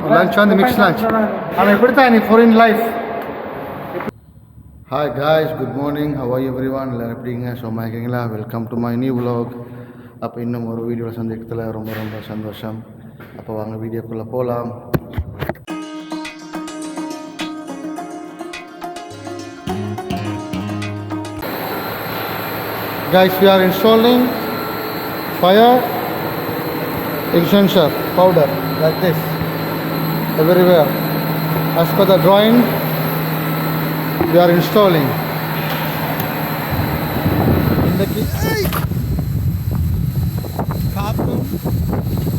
lunch on the mixed lunch. I'm a foreign life. Hi guys, good morning. How are you everyone? So welcome to my new vlog. அப்போ இன்னும் ஒரு வீடியோவில் சந்திக்கிறதுல ரொம்ப ரொம்ப சந்தோஷம். அப்போ வாங்க வீடியோக்குள்ளே போகலாம். Guys, we are installing fire extinguisher powder like this everywhere. As per the drawing, we are installing. காப்பும்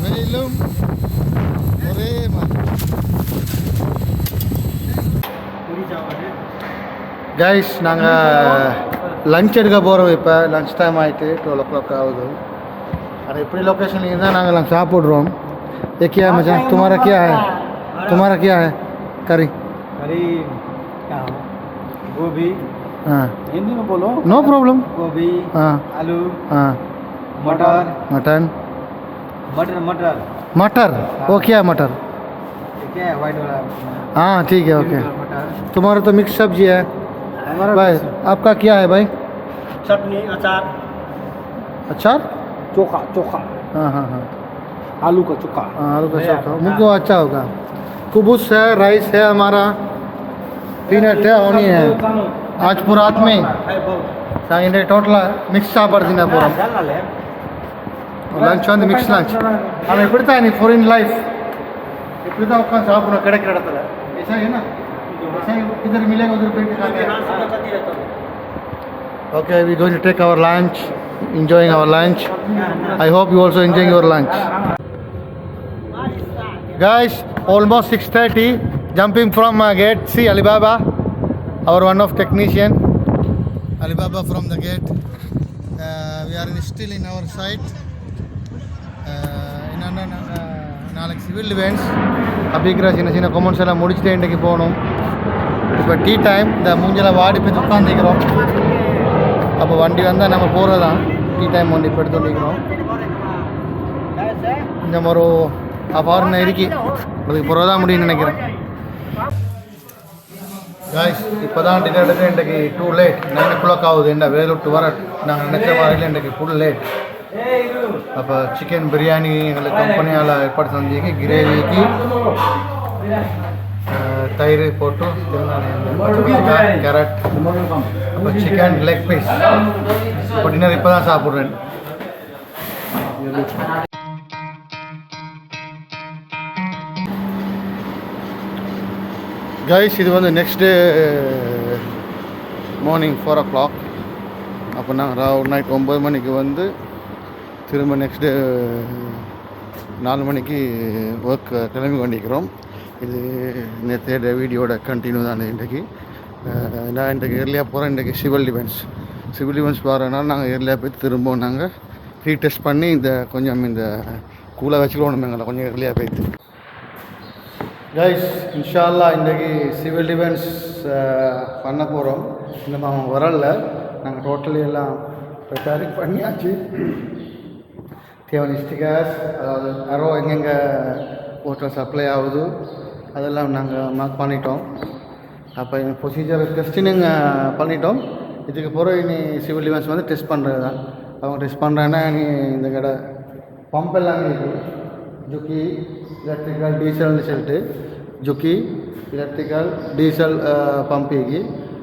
வெயிலும் ஒரே மாதிரி. கைஸ், நாங்கள் லன்ச் எடுக்க போகிறோம். இப்போ லன்ச் டைம் ஆகிட்டு 12 o'clock ஆகுது. ஆனால் இப்படி லொக்கேஷன் இருந்தால் நாங்கள் லஞ்ச் சாப்பிட்றோம். ये क्या है मचान? तुम्हारा क्या है? करी गोभी. हाँ, हिंदी में बोलो. No problem. गोभी. हाँ, आलू. हाँ, मटन. मटर. वो क्या है मटर? क्या है? वाइट वाला. हाँ ठीक है, ओके. तुम्हारा तो मिक्स सब्जी है भाई. आपका क्या है भाई? चटनी, अचार. अचार? चोखा. हाँ हाँ हाँ, आलू का चोखा. हाँ आलू का चोखा. मुझको अच्छा होगा. कुबूस है, राइस है हमारा, पीनट है, ऑनियन है. आज पूरा रात में सांगे टोटल मिक्स சாப்பாடுனா போறோம். லஞ்ச் வந்து மிக்ஸ் லஞ்ச். அவன் எப்படி தான் நீ ஃபாரின் லைஃப் இப்படி தான் உட்காந்து சாப்பிடணும் கிடைக்கிற இடத்துல. ऐसा है ना, ऐसा इधर मिलेगा उधर बैठ के खाते. Okay, we going to take our lunch, enjoying our lunch. I hope you also enjoying your lunch. Guys, almost 6:30, jumping from gate. See Alibaba, our one of technician. Alibaba from the gate. We are still in our site. நாளைக்கு civil defence அப்படிங்கிற சின்ன சின்ன comments எல்லாம் முடிச்சுட்டு இன்றைக்கு போகணும். இப்போ tea time. இந்த மூஞ்செல்லாம் வாடி போய் உட்காந்துக்கிறோம். அப்போ வண்டி வந்தால் நம்ம போகிறது தான். டீ டைம் வண்டி இப்போ எடுத்து வந்துக்கிறோம். இந்த ஒரு அபாரணம் இருக்கி அதுக்கு பிறகு தான் முடியும்னு நினைக்கிறேன். காய்ஸ், இப்போ தான் டின்னர் எடுக்க இன்றைக்கு டூ லேட். 9 o'clock ஆகுது. என்ன வேலூட்டு வர நாங்கள் நினச்ச மாதிரில இன்றைக்கு ஃபுல் லேட். அப்போ சிக்கன் பிரியாணி எங்களுக்கு கம்பெனியால் ஏற்பாடு செஞ்சு கிரேவிக்கு தயிர் போட்டு கேரட், அப்போ சிக்கன் லெக் பீஸ். இப்போ டின்னர் இப்போ தான் சாப்பிட்றேன். கைஸ், இது வந்து நெக்ஸ்ட் டே மார்னிங் 4 o'clock. அப்போ நாங்கள் நைட் 9 மணிக்கு வந்து திரும்ப நெக்ஸ்ட் டே 4 மணிக்கு ஒர்க் கிளம்பி கொண்டிருக்கிறோம். இது நேற்று வீடியோட கண்டினியூ தான். இன்றைக்கு நான் இன்றைக்கு ஏர்லியாக போகிறேன். இன்றைக்கு சிவில் டிஃபென்ஸ் போகிறதுனால நாங்கள் ஏர்லியாக போய் திரும்ப நாங்கள் ரீடெஸ்ட் பண்ணி கொஞ்சம் இந்த கூலாக வச்சுக்கணும். எங்களை கொஞ்சம் ஏர்லியாக போய்த்து. கைஸ், இன்ஷா அல்லாஹ் இன்றைக்கி சிவில் டிஃபென்ஸ் பண்ண போகிறோம். இன்னும் அவங்க வரல. நாங்கள் டோட்டலி எல்லாம் ப்ரிப்பேரிங் பண்ணியாச்சு. தேவையான ஸ்டிக்கர்ஸ், அதாவது அரோ எங்கெங்கே வாட்டர் சப்ளை ஆகுது அதெல்லாம் நாங்கள் மார்க் பண்ணிட்டோம். அப்போ ப்ரொசீஜர் டெஸ்டினுங்க பண்ணிட்டோம். இதுக்கு பிறகு இனி சிவில் டிஃபென்ஸ் வந்து டெஸ்ட் பண்ணுறது தான். அவங்க டெஸ்ட் பண்ணுறாங்கன்னா நீ இந்த கடை பம்ப் எல்லாமே இருக்குது. ஜுக்கி எலக்ட்ரிக்கல் டீசல்னு சொல்லிட்டு ஜுக்கி எலக்ட்ரிக்கல் டீசல் பம்பிக்கு.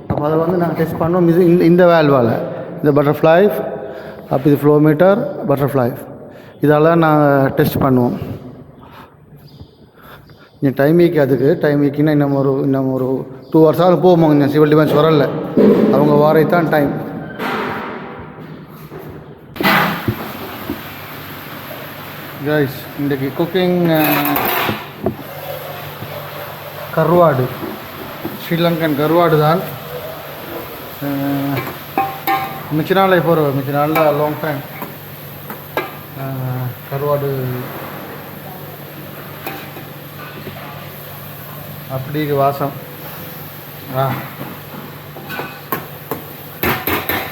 அப்போ அதை வந்து நாங்கள் டெஸ்ட் பண்ணோம். இது இந்த வேல்வால் இந்த பட்டர்ஃப்ளை, அப்போ இது ஃப்ளோ மீட்டர், பட்டர்ஃப்ளை, இதெல்லாம் நாங்கள் டெஸ்ட் பண்ணுவோம். இங்கே டைமிக்கு அதுக்கு டைமிக்குன்னா இன்னும் ஒரு 2 hours போவோம். இங்கே சிவில் டிஃபென்ஸ் வரல. அவங்க வாரைத்தான் டைம். கைஸ், இன்றைக்கு குக்கிங் கருவாடு, ஸ்ரீலங்கன் கருவாடு தான். மிச்ச நாள் லாங் டைம் கருவாடு அப்படி வாசம்.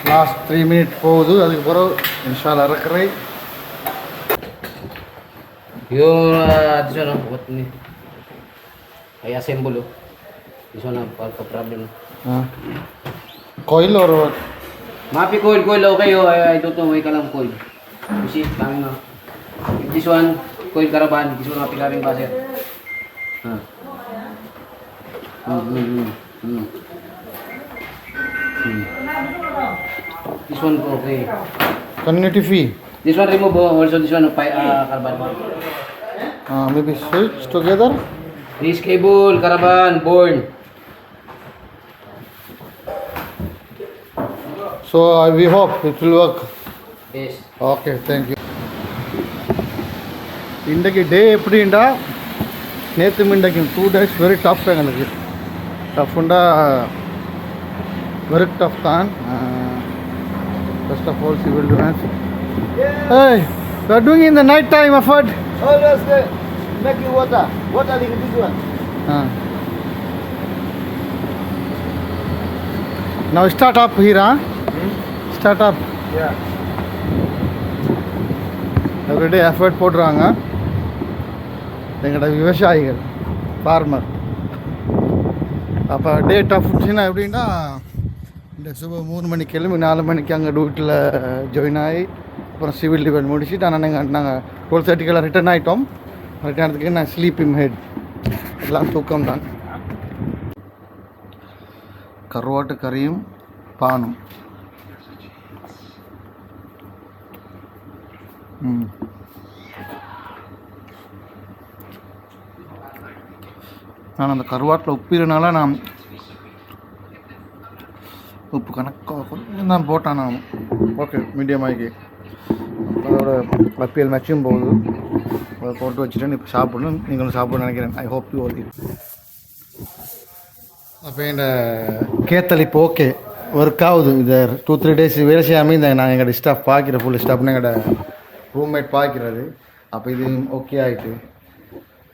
லாஸ்ட் 3 minutes போகுது. அதுக்கு பிறகு இன்ஷா அல்லாஹ் இறக்குறேன். Yo, ada sana buat ni. I assemble. Oh. This one for problem. Coil or what? Mapi coil okay. Oh, I don't know why kalam coil. You see, kami na. This one coil caravan. This one mapi karing baser. This one okay. Community fee. This one remove. Also this one carbon. Maybe switch together. This cable caravan born. So we hope it will work. Yes. Okay thank you. இன்றைக்கு டே எப்படின்டா நேற்று இன்றைக்கும் 2 days very tough எங்களுக்கு. டஃப்ண்டா very tough தான். First of all civil defence. Hey, we are doing in the night time effort. Always make you water. Water like this one. Now start up here, huh? Start up. Yeah. Everyday effort போடுறாங்க எங்களோட விவசாயிகள் farmer. அப்போ டே tough இருந்துச்சுன்னா எப்படின்னா இந்த சுப 3 மணிக்கு கிளம்பி 4 மணிக்கு அங்கே டியூட்டியில் ஜாயின் ஆகி அப்புறம் சிவில் டிஃபென்ஸ் முடிச்சுட்டு நாங்கள் 12:30 ரிட்டர்ன் ஆகிட்டோம். ரிட்டர்ன் ஆகிறதுக்கு நான் ஸ்லீப்பிங் ஹெட் எல்லாம் தூக்கம் தான். கருவாட்டு கறியும் பானும். நான் அந்த கருவாட்டில் உப்பிறனால நான் உப்பு கணக்காக கொஞ்சம் தான் போட்டேன் நான். ஓகே மீடியம் ஆகி அதோட ஐபிஎல் மேட்சும் போகுது. அதை போட்டு வச்சுட்டேன். இப்போ சாப்பிடணும். நீங்களும் சாப்பிடணும்னு நினைக்கிறேன். I hope you all it. அப்போ இந்த கேத்தல் இப்போ ஓகே ஒர்க் ஆகுது. இது 2-3 days வேலை செய்யாமல் இந்த நான் எங்களோட ஸ்டாஃப் பார்க்குற ஃபுல் ஸ்டாஃப்னு எங்களோட ரூம்மேட் பார்க்கிறது. அப்போ இது ஓகே ஆகிட்டு.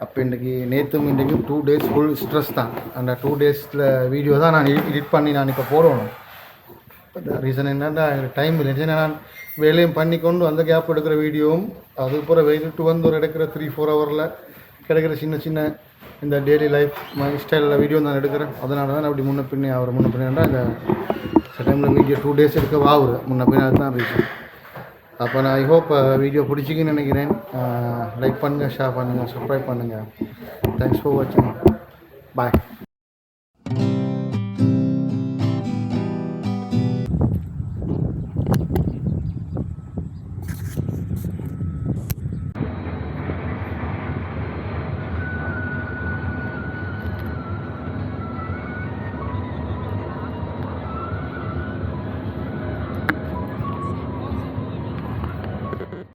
அப்போ இன்றைக்கி நேற்றும் இன்றைக்கும் 2 days ஃபுல் ஸ்ட்ரெஸ் தான். அந்த 2 daysல வீடியோ தான் நான் எடிட் பண்ணி நான் இப்போ போடணும். ரீசன் என்னென்னா எனக்கு டைம் இல்லை. நான் வேலையும் பண்ணி கொண்டு அந்த கேப் எடுக்கிற வீடியோவும் அதுக்கப்புறம் வெயிட்டு வந்து ஒரு எடுக்கிற 3-4 ஹவரில் கிடைக்கிற சின்ன சின்ன இந்த டெய்லி லைஃப் மை ஸ்டைலில் வீடியோ நான் எடுக்கிறேன். அதனால தான் அப்படி முன்ன பின்னே இந்த சில டைமில் வீடியோ 2 days எடுக்க ஆகுது முன்ன பின்ன. அதுதான் ரீசன். அப்போ நான் ஐ ஹோப் வீடியோ பிடிச்சிக்கின்னு நினைக்கிறேன். லைக் பண்ணுங்கள், ஷேர் பண்ணுங்கள், சப்ஸ்கிரைப் பண்ணுங்கள். தேங்க்ஸ் ஃபார் வாட்சிங். பாய்.